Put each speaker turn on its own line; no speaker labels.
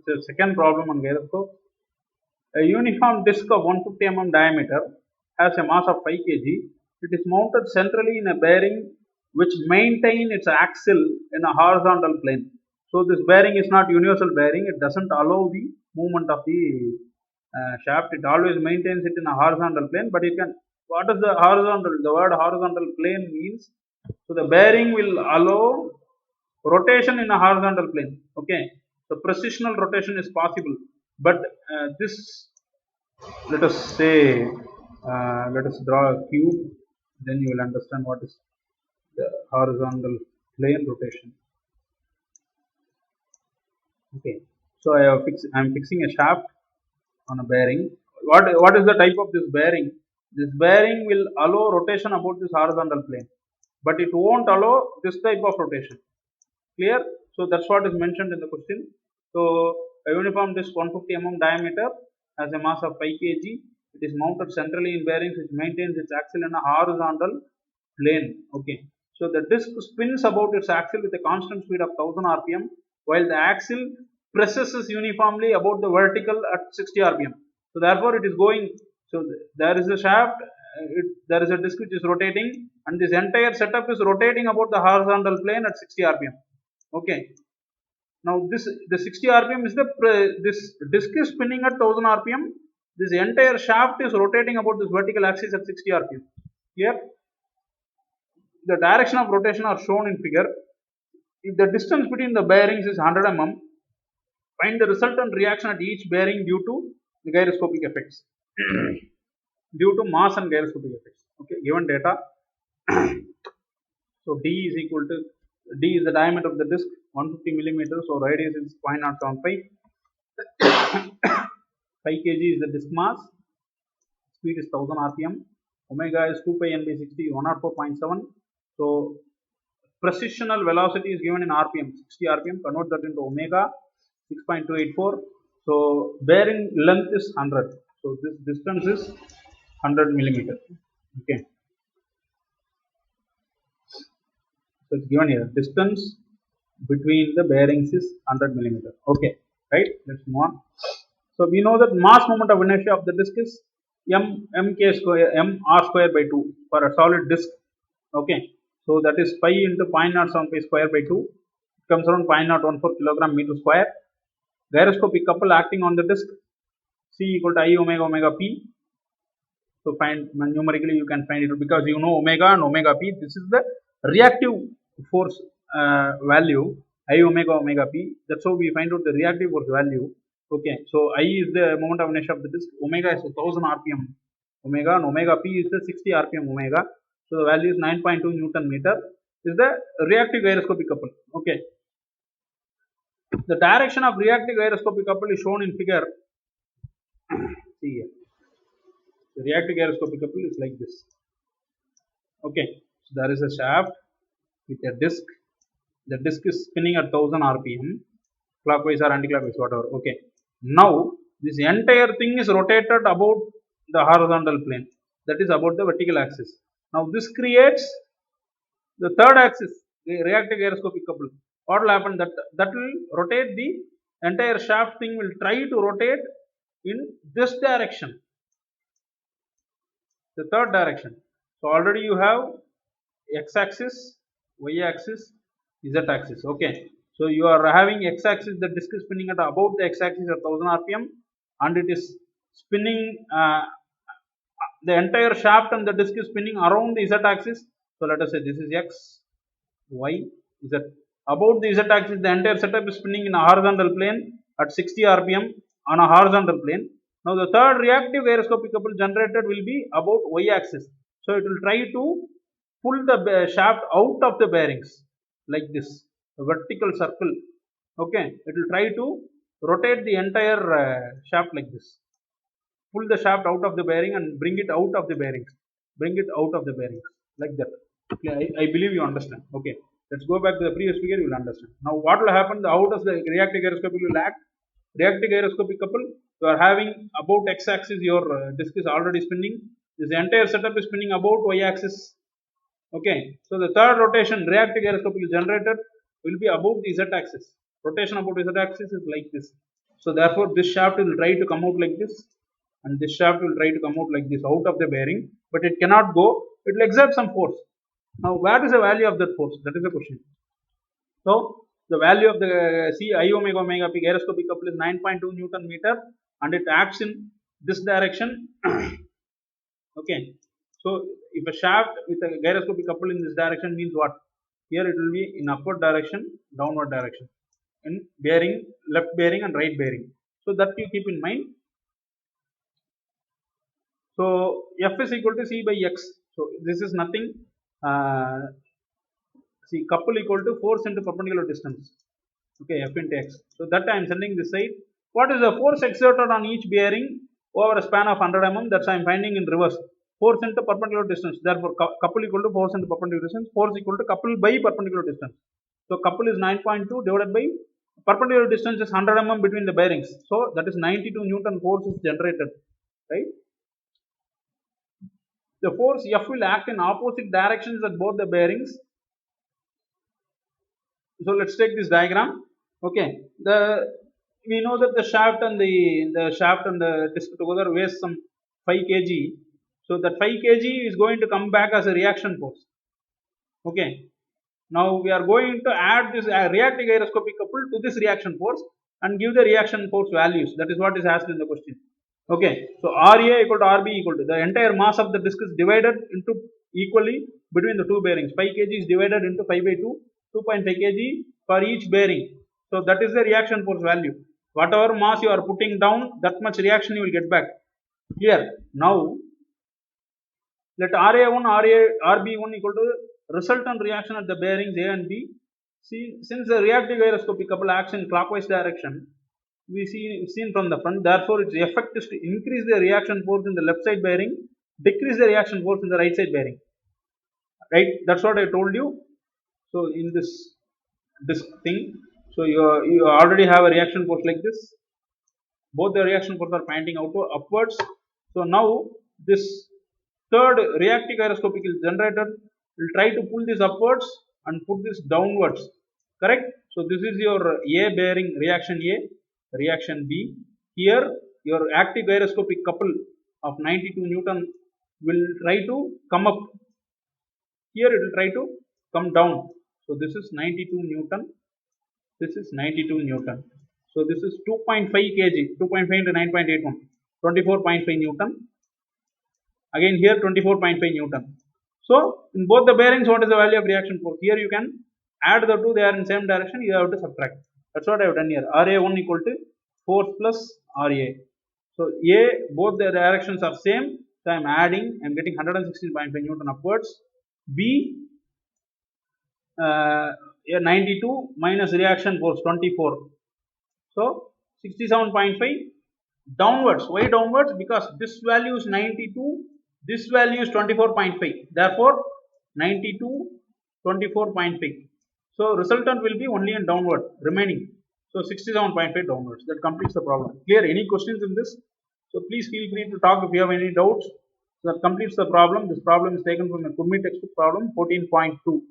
it's a second problem on gyroscope. A uniform disc of 150 mm diameter has a mass of 5 kg. It is mounted centrally in a bearing which maintain its axle in a horizontal plane. So this bearing is not universal bearing. It doesn't allow the movement of the shaft. It always maintains it in a horizontal plane. But you can. What is the horizontal? The word horizontal plane means. So the bearing will allow rotation in a horizontal plane. Okay. So precisional rotation is possible. But this, let us say, let us draw a cube, then you will understand what is the horizontal plane rotation. Okay, so I am fixing a shaft on a bearing. What is the type of this bearing? This bearing will allow rotation about this horizontal plane, but it won't allow this type of rotation. Clear? So that's what is mentioned in the question. So a uniform disc 150 mm diameter has a mass of 5 kg. It is mounted centrally in bearings which maintains its axle in a horizontal plane. Okay. So the disc spins about its axle with a constant speed of 1000 rpm, while the axle presses uniformly about the vertical at 60 rpm. So therefore it is going. So there is a shaft. There is a disc which is rotating, and this entire setup is rotating about the horizontal plane at 60 rpm. Okay. Now the 60 rpm is this disc is spinning at 1000 rpm. This entire shaft is rotating about this vertical axis at 60 rpm. Here, the direction of rotation are shown in figure. If the distance between the bearings is 100 mm, find the resultant reaction at each bearing due to the gyroscopic effects. Due to mass and gyroscopic effects. Okay, given data. So D is equal to D is the diameter of the disc, 150 millimeters. So radius is 0.075. 5 kg is the disc mass. Speed is 1000 rpm. Omega is 2 pi n by 60, 104.7. So precisional velocity is given in rpm, 60 rpm. Convert that into omega, 6.284. So bearing length is 100. So this distance is 100 millimeter. Okay. So it's given here. Distance between the bearings is 100 millimeter. Okay. Right. Let's move on. So we know that mass moment of inertia of the disc is mk square mr square by 2 for a solid disc. Okay. So that is pi into 0.075 square by 2. It comes around 0.014 kilogram meter square. Gyroscopic couple acting on the disc. C equal to I omega omega p. So find numerically you can find it because you know omega and omega p. This is the reactive force value I omega omega p. That's how we find out the reactive force value. Okay, so I is the moment of inertia of the disc. Omega is 1000 rpm omega, and omega p is the 60 rpm omega. So the value is 9.2 Newton meter. Is the reactive gyroscopic couple. Okay. The direction of reactive gyroscopic couple is shown in figure. See here. The reactive gyroscopic couple is like this. Okay. So there is a shaft with a disc. The disc is spinning at 1000 rpm, clockwise or anti-clockwise, whatever. Okay. Now this entire thing is rotated about the horizontal plane. That is about the vertical axis. Now this creates the third axis, the reactive gyroscopic couple. What will happen? That will rotate the entire shaft thing will try to rotate in this direction. The third direction. So already you have x-axis, y-axis, z-axis. Okay. So you are having x-axis, the disc is spinning at about the x-axis at 1000 rpm, and it is spinning the entire shaft and the disc is spinning around the z-axis. So let us say this is x, y, z. About the z-axis, the entire setup is spinning in a horizontal plane at 60 rpm on a horizontal plane. Now the third reactive gyroscopic couple generated will be about y-axis. So it will try to pull the shaft out of the bearings like this, a vertical circle. Okay, it will try to rotate the entire shaft like this. Pull the shaft out of the bearing and bring it out of the bearings. Bring it out of the bearings like that. Okay, I believe you understand. Okay, let's go back to the previous figure. You will understand. Now, what will happen? How does the reactive gyroscopic will act? Reactive gyroscopic couple. You are having about x-axis. Your disc is already spinning. This entire setup is spinning about y-axis. Okay, so the third rotation reactive gyroscopic generated will be about the z-axis. Rotation about the z-axis is like this. So therefore this shaft will try to come out like this, and this shaft will try to come out like this out of the bearing, but it cannot go. It will exert some force. Now what is the value of that force? That is the question. So the value of the C I omega omega P gyroscopic couple is 9.2 Newton meter, and it acts in this direction. Okay. So if a shaft with a gyroscopic couple in this direction means what? Here it will be in upward direction, downward direction, in bearing, left bearing and right bearing. So that you keep in mind. So F is equal to C by X. So this is nothing. See, couple equal to force into perpendicular distance. Okay, F into X. So that I am sending this side. What is the force exerted on each bearing over a span of 100 mm? That's I am finding in reverse. Force into perpendicular distance. Therefore, couple equal to force into perpendicular distance. Force equal to couple by perpendicular distance. So couple is 9.2 divided by perpendicular distance is 100 mm between the bearings. So that is 92 Newton force is generated. Right? The force F will act in opposite directions at both the bearings. So let's take this diagram. Okay, we know that the shaft and the disc together weighs some 5 kg. So that 5 kg is going to come back as a reaction force. Okay, now we are going to add this reactive gyroscopic couple to this reaction force and give the reaction force values. That is what is asked in the question. Okay, so RA equal to RB equal to the entire mass of the disc is divided into equally between the two bearings. 5 kg is divided into 5 by 2, 2.5 kg for each bearing. So that is the reaction force value. Whatever mass you are putting down, that much reaction you will get back. Clear? Now let RA1, RB1 equal to resultant reaction at the bearings A and B. See, since the reactive gyroscopic couple acts in clockwise direction, we seen from the front. Therefore, its effect is to increase the reaction force in the left side bearing, decrease the reaction force in the right side bearing. Right? That's what I told you. So in this thing, so you already have a reaction force like this. Both the reaction forces are pointing upwards. So now this third reactive gyroscopic is generated. Will try to pull this upwards and put this downwards. Correct? So this is your A bearing reaction A, reaction B. Here your active gyroscopic couple of 92 Newton will try to come up. Here it will try to come down. So this is 92 Newton. This is 92 Newton. So this is 2.5 kg, 2.5 into 9.81, 24.5 Newton. Again here 24.5 Newton. So in both the bearings, what is the value of reaction force? Here you can add the two, they are in same direction, you have to subtract. That's what I have done here. RA1 equal to force plus RA. So A, both the directions are same. So I am adding, I am getting 116.5 Newton upwards. B, 92 minus reaction force 24. So 67.5 downwards. Why downwards? Because this value is 92, this value is 24.5. Therefore 92, 24.5. So resultant will be only in downward remaining. So 67.5 downwards. That completes the problem. Clear? Any questions in this? So please feel free to talk if you have any doubts. So that completes the problem. This problem is taken from a Kurmi textbook problem 14.2.